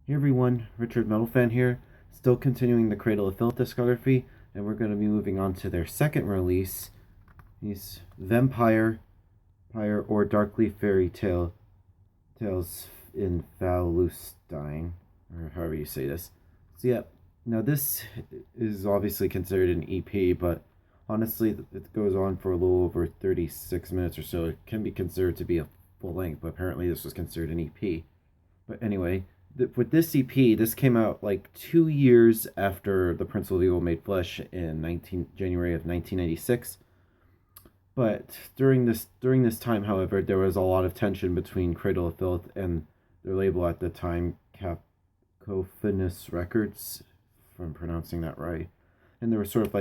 Hey everyone, Richard Metalfan here, still continuing the Cradle of Filth discography, and we're going to be moving on to their second release. These Vampire, or Darkly Fairy Tales in Phallustein, or however you say this. So yeah, now this is obviously considered an EP, but honestly, it goes on for a little over 36 minutes or so. It can be considered to be a full length, but apparently this was considered an EP. But anyway, with this EP, this came out like 2 years after The Prince of Evil Made Flesh in January of 1996. But during this time, however, there was a lot of tension between Cradle of Filth and their label at the time, Cacophonous Records, if I'm pronouncing that right. And there was sort of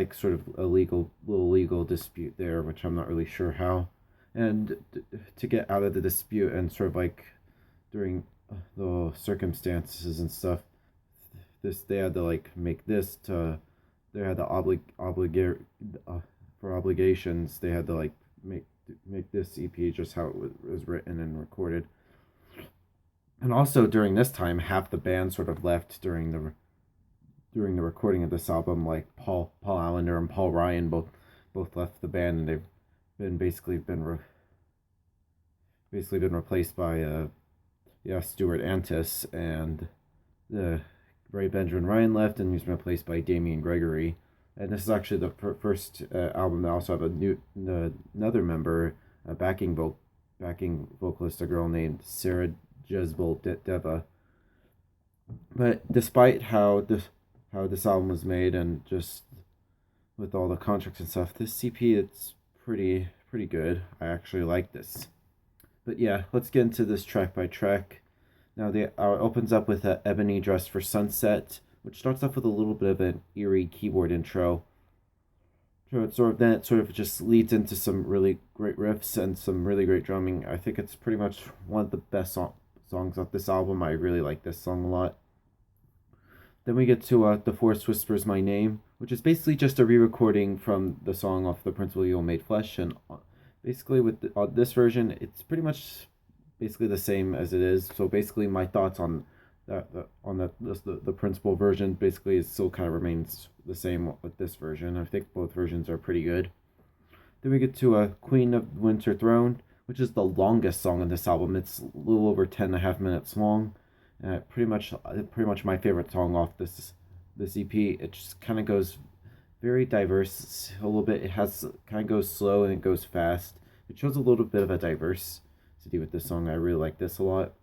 a little legal dispute there, which I'm not really sure how. And to get out of the dispute and sort of like during the circumstances and stuff, they had to like make this to they had to obligate for obligations. They had to like make this EP just how it was written and recorded. And also during this time, half the band sort of left during the recording of this album. Like Paul Allender and Paul Ryan both left the band, and they've basically been replaced by Stuart Antis, and the Benjamin Ryan left, and he's been replaced by Damian Gregory. And this is actually the first album that also have another member, a backing vocalist, a girl named Sarah Jezebel Deva. But despite how this album was made, and just with all the contracts and stuff, this CP it's pretty good. I actually like this. But yeah, let's get into this track by track. Now, it opens up with Ebony Dress for Sunset, which starts off with a little bit of an eerie keyboard intro. So it sort of just leads into some really great riffs and some really great drumming. I think it's pretty much one of the best songs off this album. I really like this song a lot. Then we get to The Forest Whispers My Name, which is basically just a re-recording from the song off The Prince of Evil Made Flesh, and basically with this version, it's pretty much basically the same as it is. So basically my thoughts on the principal version basically it still kind of remains the same with this version. I think both versions are pretty good. Then we get to Queen of Winter Throne, which is the longest song on this album. It's a little over 10.5 minutes long. Pretty much my favorite song off this EP. It just kind of goes very diverse a little bit. It kind of goes slow and it goes fast. It shows a little bit of a diversity with this song. I really like this a lot.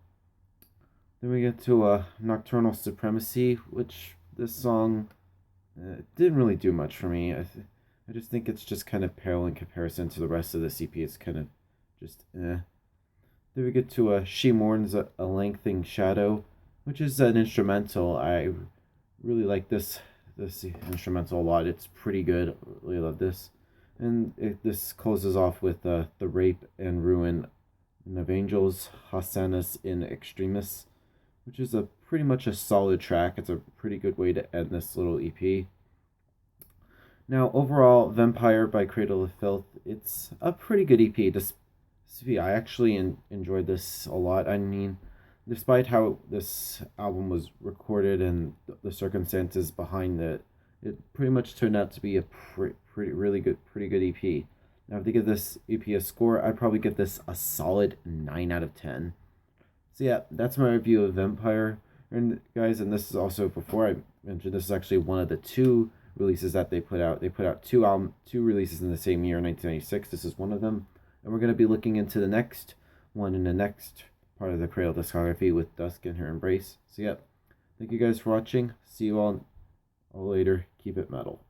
Then we get to Nocturnal Supremacy, which this song didn't really do much for me. I just think it's just kind of pale in comparison to the rest of the CP. It's kind of just eh. Then we get to She Mourns a Lengthening Shadow, which is an instrumental. I really like this instrumental a lot. It's pretty good. I really love this. And this closes off with The Rape and Ruin of Angels, Hosannas in Extremis, which is pretty much a solid track. It's a pretty good way to end this little EP. Now, overall, Vampire by Cradle of Filth, it's a pretty good EP. I actually enjoyed this a lot. I mean, despite how this album was recorded and the circumstances behind it, it pretty much turned out to be a pretty good EP. Now, if to give this EP a score, I'd probably give this a solid 9 out of 10. So yeah, that's my review of Vampire. And guys, and this is also, before I mentioned, this is actually one of the two releases that they put out. They put out two releases in the same year, 1996. This is one of them. And we're going to be looking into the next one in the next part of the Cradle discography with Dusk and Her Embrace. So yeah, thank you guys for watching. See you all later. Keep it metal.